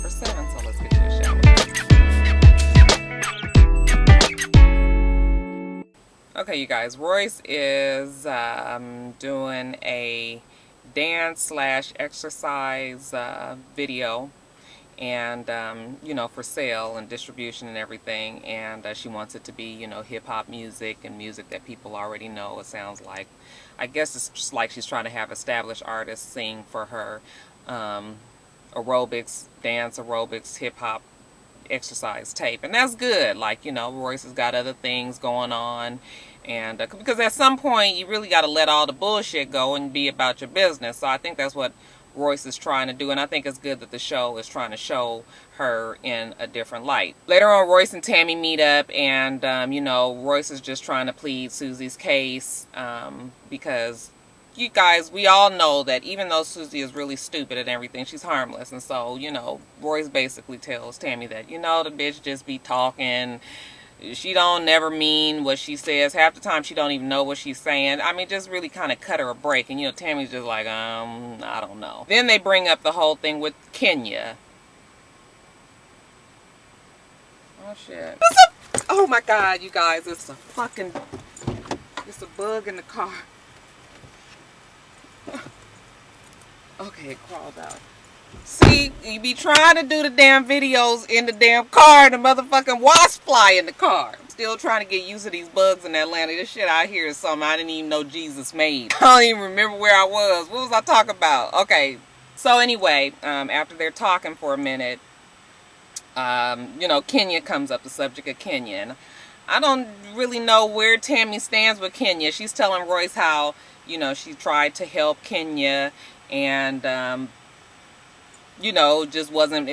number 7, so let's get to the show. Okay, you guys, Royce is doing a dance slash exercise video, and you know, for sale and distribution and everything, and she wants it to be, you know, hip-hop music and music that people already know. It sounds like, I guess it's just like she's trying to have established artists sing for her aerobics, dance aerobics, hip-hop exercise tape, and that's good. Like, you know, Royce has got other things going on, and because at some point you really got to let all the bullshit go and be about your business. So I think that's what Royce is trying to do, and I think it's good that the show is trying to show her in a different light. Later on, Royce and Tammy meet up, and you know, Royce is just trying to plead Susie's case, because you guys, we all know that even though Susie is really stupid and everything, she's harmless. And so, you know, Royce basically tells Tammy that, you know, the bitch just be talking. She don't never mean what she says. Half the time she don't even know what she's saying. I mean, just really kind of cut her a break. And, you know, Tammy's just like, I don't know. Then they bring up the whole thing with Kenya. Oh, shit. Oh, my God, you guys. It's a bug in the car. Okay, it crawled out. See, you be trying to do the damn videos in the damn car, and the motherfucking wasp fly in the car. Still trying to get used to these bugs in Atlanta. This shit out here is something I didn't even know Jesus made. I don't even remember where I was. What was I talking about? Okay, so anyway, after they're talking for a minute, you know, Kenya comes up, the subject of Kenya. And I don't really know where Tammy stands with Kenya. She's telling Royce how, you know, she tried to help Kenya, and you know, it just wasn't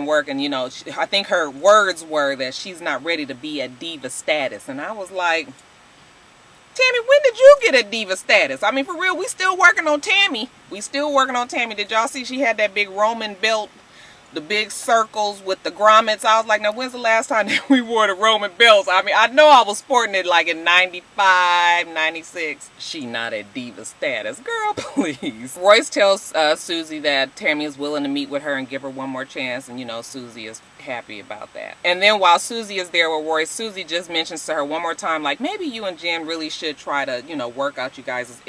working. You know, I think her words were that she's not ready to be at diva status. And I was like, Tammy, when did you get at diva status? I mean, for real, we still working on Tammy. Did y'all see she had that big Roman belt, the big circles with the grommets? I was like, now when's the last time that we wore the Roman belts? I mean, I know I was sporting it like in 95, 96. She not at diva status. Girl, please. Royce tells Susie that Tammy is willing to meet with her and give her one more chance, and you know, Susie is happy about that. And then while Susie is there with Royce, Susie just mentions to her one more time, like, maybe you and Jen really should try to, you know, work out you guys'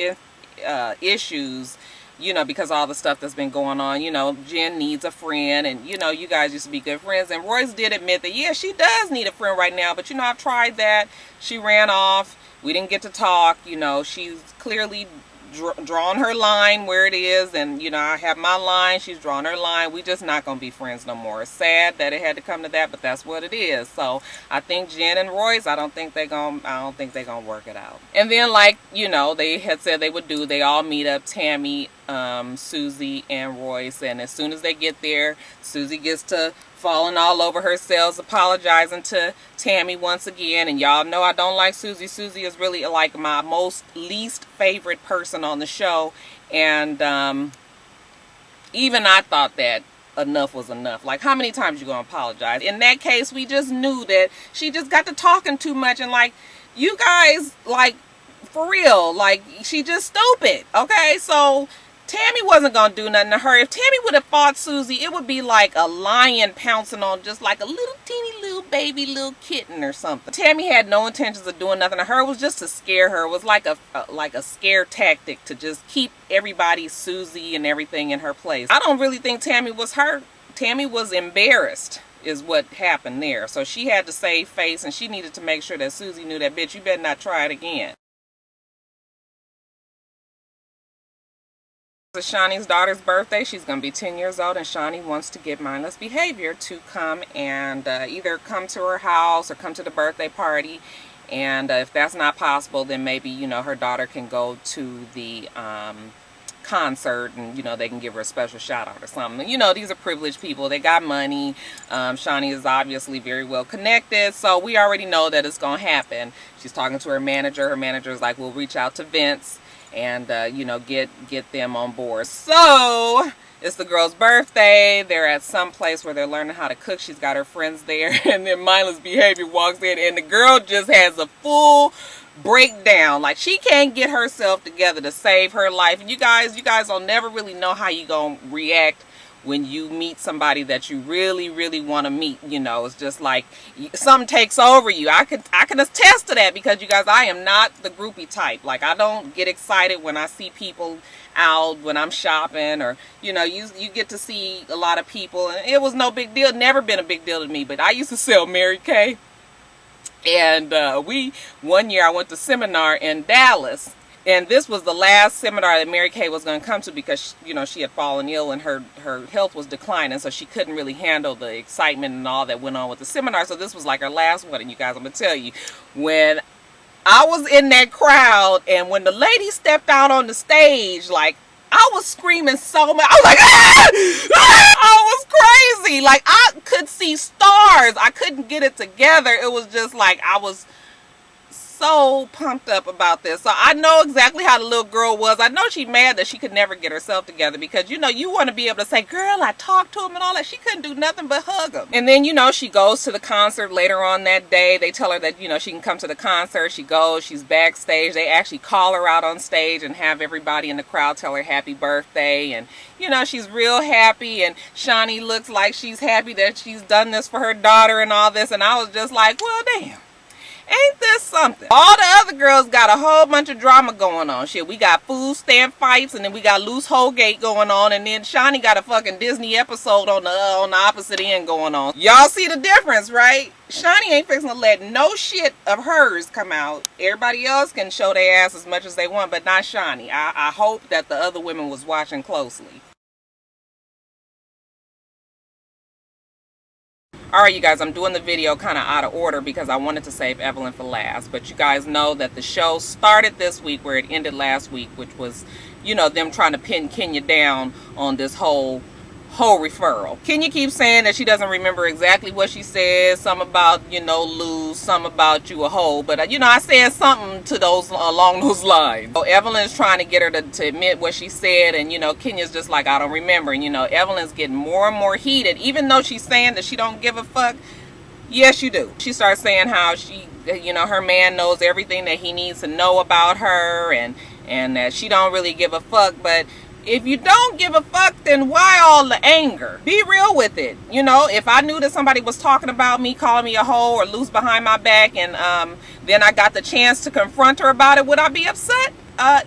issues, you know, because all the stuff that's been going on. You know, Jen needs a friend, and, you know, you guys used to be good friends. And Royce did admit that, yeah, she does need a friend right now, but, you know, I've tried that. She ran off. We didn't get to talk. You know, she's clearly drawn her line where it is, and, you know, I have my line. She's drawn her line. We just not gonna be friends no more. It's sad that it had to come to that, but that's what it is. So I think Jen and Royce, I don't think they're gonna work it out. And then, like, you know, they had said they would do, they all meet up, Tammy, Susie, and Royce, and as soon as they get there, Susie gets to falling all over herself, apologizing to Tammy once again. And y'all know I don't like Susie. Susie is really like my least favorite person on the show. And even I thought that enough was enough. Like, how many times you gonna apologize? In that case, we just knew that she just got to talking too much. And like, you guys, like, for real, like, she just stupid. Okay, so Tammy wasn't gonna do nothing to her. If Tammy would have fought Susie, it would be like a lion pouncing on just like a little teeny little baby little kitten or something. Tammy had no intentions of doing nothing to her. It was just to scare her. It was like a scare tactic to just keep everybody, Susie and everything, in her place. I don't really think Tammy was hurt. Tammy was embarrassed is what happened there. So she had to save face, and she needed to make sure that Susie knew that, bitch, you better not try it again. It's Shaunie's daughter's birthday. She's going to be 10 years old, and Shaunie wants to get Mindless Behavior to come and either come to her house or come to the birthday party. And if that's not possible, then maybe, you know, her daughter can go to the concert, and, you know, they can give her a special shout out or something. You know, these are privileged people. They got money. Shaunie is obviously very well connected, so we already know that it's going to happen. She's talking to her manager. Her manager is like, we'll reach out to Vince and you know, get them on board. So it's the girl's birthday. They're at some place where they're learning how to cook. She's got her friends there, and then Mindless Behavior walks in, and the girl just has a full breakdown. Like, she can't get herself together to save her life. And you guys will never really know how you gonna react when you meet somebody that you really, really want to meet. You know, it's just like something takes over you. I can attest to that, because you guys, I am not the groupie type. Like, I don't get excited when I see people out when I'm shopping, or you know, you get to see a lot of people, and it was no big deal. Never been a big deal to me. But I used to sell Mary Kay, and one year I went to seminar in Dallas. And this was the last seminar that Mary Kay was going to come to, because, you know, she had fallen ill and her health was declining, so she couldn't really handle the excitement and all that went on with the seminar. So this was like her last one. And you guys, I'm going to tell you, when I was in that crowd and when the lady stepped out on the stage, like, I was screaming so much. I was like, ah! Ah! I was crazy. Like, I could see stars. I couldn't get it together. It was just like, I was so pumped up about this. So I know exactly how the little girl was. I know she's mad that she could never get herself together, because, you know, you want to be able to say, girl, I talked to him and all that. She couldn't do nothing but hug him. And then, you know, she goes to the concert later on that day. They tell her that, you know, she can come to the concert. She goes, she's backstage. They actually call her out on stage and have everybody in the crowd tell her happy birthday. And, you know, she's real happy, and Shaunie looks like she's happy that she's done this for her daughter and all this. And I was just like, well, damn. Ain't this something? All the other girls got a whole bunch of drama going on. Shit, we got food stand fights, and then we got loose Holgate going on, and then Shaunie got a fucking Disney episode on the opposite end going on. Y'all see the difference, right? Shaunie ain't fixing to let no shit of hers come out. Everybody else can show their ass as much as they want, but not Shaunie. I hope that the other women was watching closely. Alright, you guys, I'm doing the video kind of out of order because I wanted to save Evelyn for last. But you guys know that the show started this week where it ended last week, which was, you know, them trying to pin Kenya down on this whole referral. Kenya keeps saying that she doesn't remember exactly what she said. Some about, you know, lose, some about you a hoe. But, you know, I said something to those along those lines. So Evelyn's trying to get her to admit what she said. And, you know, Kenya's just like, I don't remember. And, you know, Evelyn's getting more and more heated. Even though she's saying that she don't give a fuck. Yes, you do. She starts saying how she, you know, her man knows everything that he needs to know about her. And that she don't really give a fuck. But if you don't give a fuck, then why all the anger? Be real with it. You know, if I knew that somebody was talking about me, calling me a hoe or loose behind my back, and then I got the chance to confront her about it, would I be upset?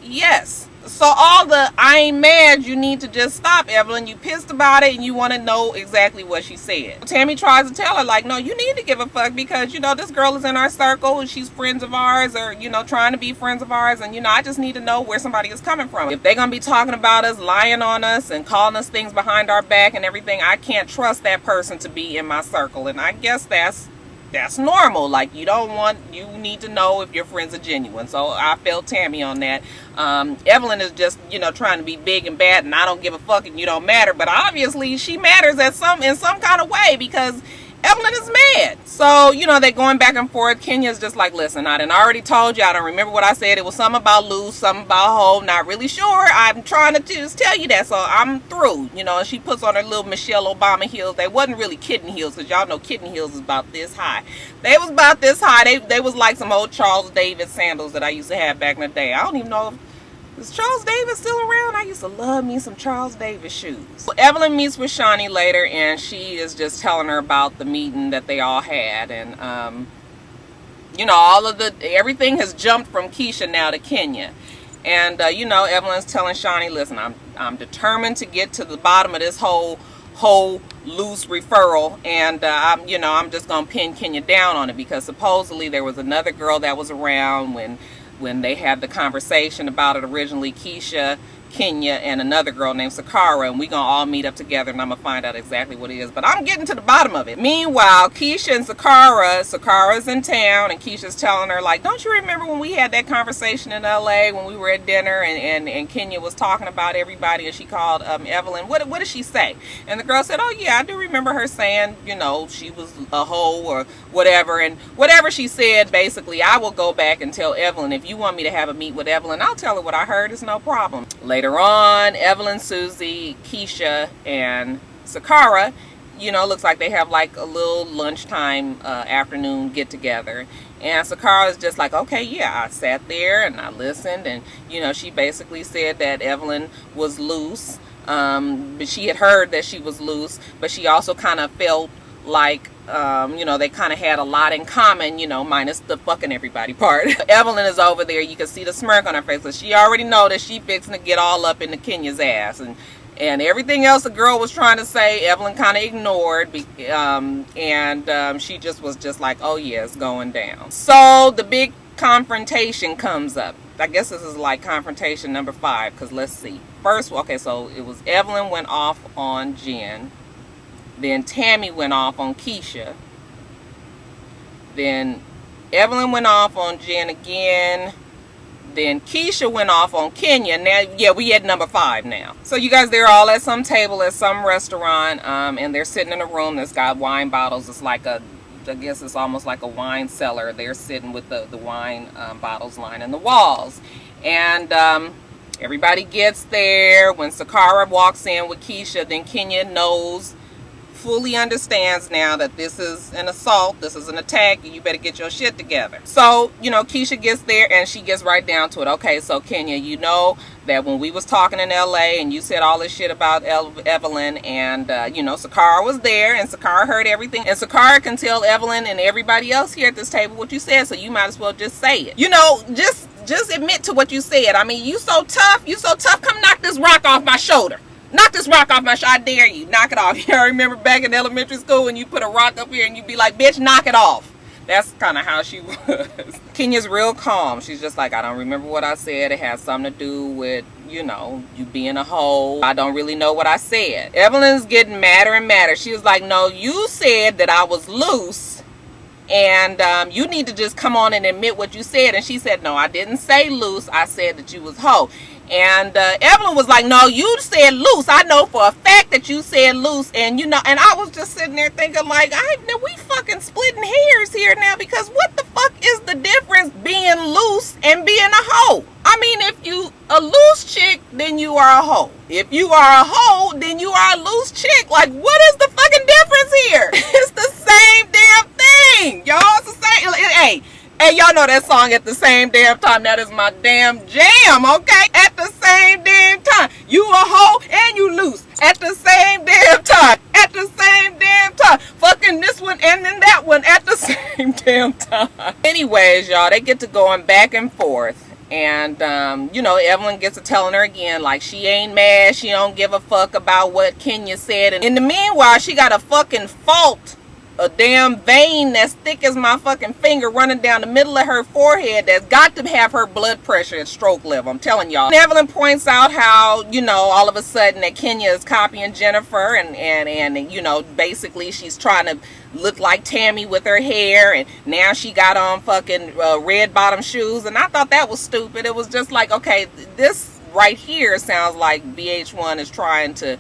Yes. So all the I ain't mad, you need to just stop, Evelyn. You pissed about it and you want to know exactly what she said. Tammy tries to tell her, like, no, you need to give a fuck, because, you know, this girl is in our circle and she's friends of ours, or, you know, trying to be friends of ours. And, you know, I just need to know where somebody is coming from. If they're going to be talking about us, lying on us and calling us things behind our back and everything, I can't trust that person to be in my circle. And I guess that's normal. Like, you need to know if your friends are genuine. So I felt Tammy on that. Evelyn is just, you know, trying to be big and bad, and I don't give a fuck and you don't matter. But obviously she matters in some kind of way, because Evelyn is mad. So, you know, they're going back and forth. Kenya's just like, listen, I done already told you. I don't remember what I said. It was something about lose, something about hoe. Not really sure. I'm trying to just tell you that. So I'm through. You know, and she puts on her little Michelle Obama heels. They wasn't really kitten heels, because y'all know kitten heels is about this high. They was about this high. They was like some old Charles Davis sandals that I used to have back in the day. I don't even know if is Charles Davis still around? I used to love me some Charles Davis shoes. So Evelyn meets with Shaunie later, and she is just telling her about the meeting that they all had. And, you know, everything has jumped from Keisha now to Kenya. And, you know, Evelyn's telling Shaunie, listen, I'm determined to get to the bottom of this whole loose referral. And, I'm just going to pin Kenya down on it, because supposedly there was another girl that was around when they had the conversation about it originally. Keisha, Kenya, and another girl named Sakara, and we gonna all meet up together, and I'm gonna find out exactly what it is. But I'm getting to the bottom of it. Meanwhile, Keisha and Sakara's in town, and Keisha's telling her, like, don't you remember when we had that conversation in LA when we were at dinner, and Kenya was talking about everybody, and she called Evelyn. What did she say? And the girl said, oh yeah, I do remember her saying, you know, she was a hoe or whatever. And whatever she said, basically, I will go back and tell Evelyn. If you want me to have a meet with Evelyn, I'll tell her what I heard. It's no problem. Later on, Evelyn, Susie, Keisha, and Sakara, you know, looks like they have like a little lunchtime afternoon get together. And Sakara is just like, okay, yeah, I sat there and I listened, and, you know, she basically said that Evelyn was loose, But she had heard that she was loose, but she also kind of felt like, you know, they kind of had a lot in common, you know, minus the fucking everybody part. Evelyn is over there. You can see the smirk on her face, because she already know that she fixing to get all up into Kenya's ass. And everything else the girl was trying to say, Evelyn kind of ignored. She just was just like, oh yeah, it's going down. So the big confrontation comes up. I guess this is like confrontation number 5, because let's see. First, okay, so it was Evelyn went off on Jen. Then Tammy went off on Keisha. Then Evelyn went off on Jen again. Then Keisha went off on Kenya. Now, yeah, we at number 5 now. So you guys, they're all at some table at some restaurant, and they're sitting in a room that's got wine bottles. It's like a, I guess it's almost like a wine cellar. They're sitting with the wine bottles lining the walls. And everybody gets there. When Sakara walks in with Keisha, then Kenya knows, fully understands now that this is an assault, this is an attack, and you better get your shit together. So, you know, Keisha gets there and she gets right down to it. Okay, so Kenya, you know that when we was talking in LA and you said all this shit about Evelyn, and you know, Sakara was there and Sakara heard everything, and Sakara can tell Evelyn and everybody else here at this table what you said, so you might as well just say it. You know, just admit to what you said. I mean, you so tough, come knock this rock off my shoulder. Knock this rock off my shoulder. I dare you. Knock it off. I remember back in elementary school when you put a rock up here and you'd be like, bitch, knock it off. That's kind of how she was. Kenya's real calm. She's just like, I don't remember what I said. It has something to do with, you know, you being a hoe. I don't really know what I said. Evelyn's getting madder and madder. She was like, no, you said that I was loose. And you need to just come on and admit what you said. And she said, no, I didn't say loose. I said that you was hoe. And Evelyn was like, no, you said loose. I know for a fact that you said loose. And, you know, and I was just sitting there thinking like, we fucking splitting hairs here now, because what the fuck is the difference being loose and being a hoe? I mean, if you a loose chick, then you are a hoe. If you are a hoe, then you are a loose chick. Like, what is the fucking difference here? It's the same damn thing, y'all. It's the same. Hey, y'all know that song, At the Same Damn Time. That is my damn jam, okay? At the same damn time. You a hoe and you loose. At the same damn time. At the same damn time. Fucking this one and then that one at the same damn time. Anyways, y'all, they get to going back and forth. And, you know, Evelyn gets to telling her again, like, she ain't mad. She don't give a fuck about what Kenya said. And in the meanwhile, she got a fucking fault. A damn vein that's thick as my fucking finger running down the middle of her forehead that's got to have her blood pressure at stroke level. I'm telling y'all. And Evelyn points out how, you know, all of a sudden that Kenya is copying Jennifer, and you know, basically she's trying to look like Tammy with her hair, and now she got on fucking red bottom shoes. And I thought that was stupid. It was just like, okay, this right here sounds like VH1 is trying to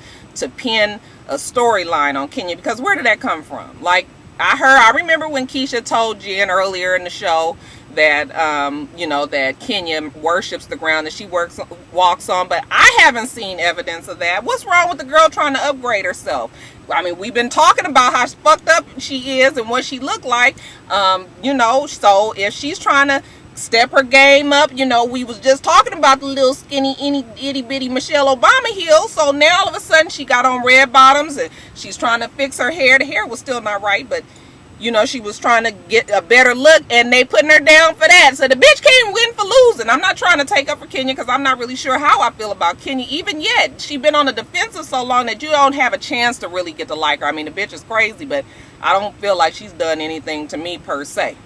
pin a storyline on Kenya, because where did that come from? Like, I remember when Keisha told Jen earlier in the show that you know, that Kenya worships the ground that she walks on, but I haven't seen evidence of that. What's wrong with the girl trying to upgrade herself? I mean, we've been talking about how fucked up she is and what she looked like, you know, so if she's trying to step her game up, you know, we was just talking about the little skinny itty bitty Michelle Obama heel, so now all of a sudden she got on red bottoms and she's trying to fix her hair. The hair was still not right, but you know, she was trying to get a better look, and they putting her down for that. So the bitch can't win for losing. I'm not trying to take up for Kenya, because I'm not really sure how I feel about Kenya even yet. She been on the defensive so long that you don't have a chance to really get to like her. I mean, the bitch is crazy, but I don't feel like she's done anything to me per se.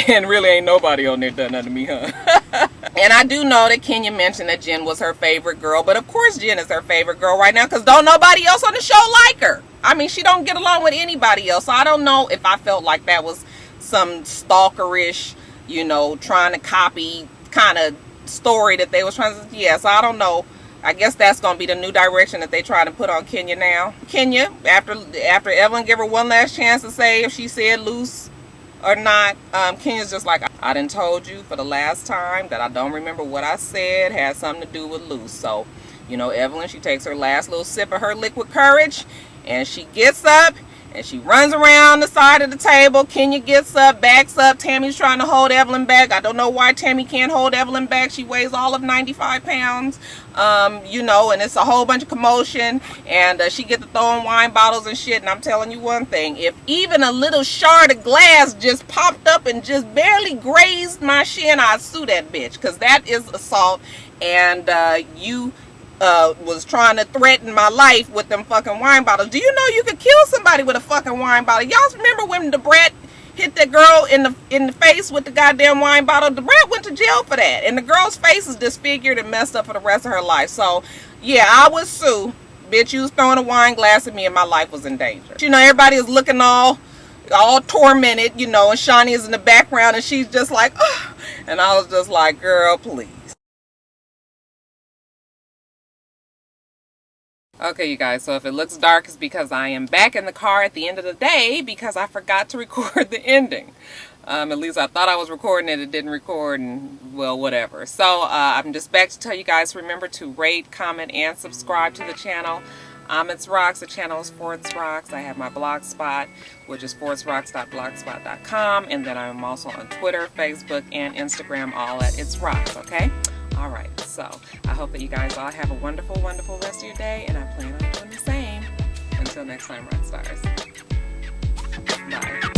And really ain't nobody on there done nothing to me, huh? And I do know that Kenya mentioned that Jen was her favorite girl. But of course Jen is her favorite girl right now, because don't nobody else on the show like her. I mean, she don't get along with anybody else. So I don't know if I felt like that was some stalkerish, you know, trying to copy kind of story that they was trying to... Yeah, so I don't know. I guess that's going to be the new direction that they try to put on Kenya now. Kenya, after Evelyn gave her one last chance to say if she said loose or not, Kenya's just like, I done told you for the last time that I don't remember what I said had something to do with loose. So, you know, Evelyn, she takes her last little sip of her liquid courage, and she gets up And she runs around the side of the table. Kenya gets up, backs up. Tammy's trying to hold Evelyn back. I don't know why Tammy can't hold Evelyn back. She weighs all of 95 pounds. You know, and it's a whole bunch of commotion. And she gets to throwing wine bottles and shit. And I'm telling you one thing. If even a little shard of glass just popped up and just barely grazed my shin, I'd sue that bitch. Because that is assault. And you... was trying to threaten my life with them fucking wine bottles. Do you know you could kill somebody with a fucking wine bottle? Y'all remember when the brat hit that girl in the face with the goddamn wine bottle? The brat went to jail for that, and the girl's face is disfigured and messed up for the rest of her life. So yeah, I would sue. Bitch, you was throwing a wine glass at me and my life was in danger. You know, everybody is looking all tormented, you know, and Shaunie is in the background and she's just like, oh. And I was just like, girl, please. Okay, you guys, so if it looks dark, it's because I am back in the car at the end of the day because I forgot to record the ending. At least I thought I was recording it. It didn't record, and well, whatever. So I'm just back to tell you guys, remember to rate, comment, and subscribe to the channel. itsrox. The channel is itsrox. I have my blog spot, which is itsrox.blogspot.com. And then I'm also on Twitter, Facebook, and Instagram, all at itsrox, okay? Alright, so I hope that you guys all have a wonderful, wonderful rest of your day, and I plan on doing the same. Until next time, Rockstars. Bye.